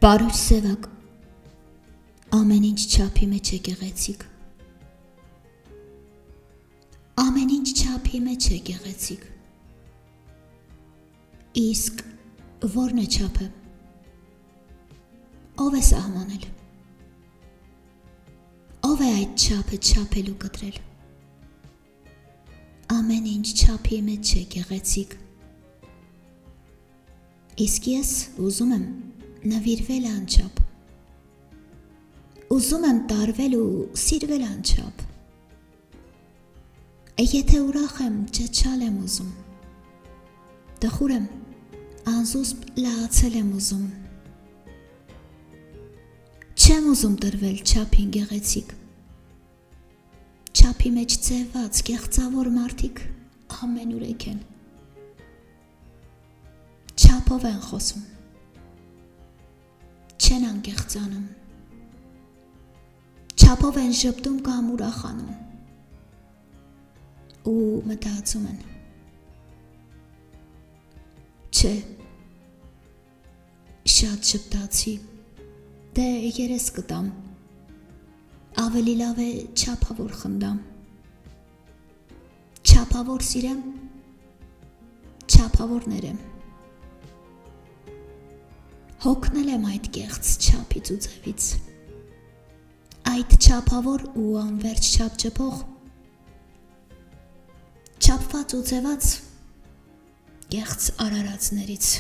Բարույր սևակ, ամեն ինչ չափի մեջ է գեղեցիկ, ամեն ինչ չափի մեջ է գեղեցիկ, իսկ որն է չափը, ով է սահմանել, ով է այդ չափը չափելու կտրել, ամեն ինչ չափի մեջ է գեղեցիկ, իսկ ես ուզում եմ նվիրվել անչափ, ուզում եմ տարվել ու սիրվել անչափ, եթե ուրախ եմ ճչալ եմ ուզում, տխուր եմ անզուսպ լացել եմ ուզում, չեմ ուզում տրվել չափին գեղեցիկ, չափի մեջ ձևված կեղծավոր մարդիկ ամենուրեք են, չափով են խոսում, չեն անկեղծանում, չափով են ժպտում կամ ուրախանում ու մտածում են, չէ, շատ ժպտացի, դե երես կտամ, ավելի լավ է չափավոր խնդամ, չափավոր սիրեմ, չափավոր ներեմ, հոգնել եմ այդ կեղծ չափից ու ձևից, այդ չափավոր ու անվերջ չափչփող, չափված ու ձևած կեղծ արարածներից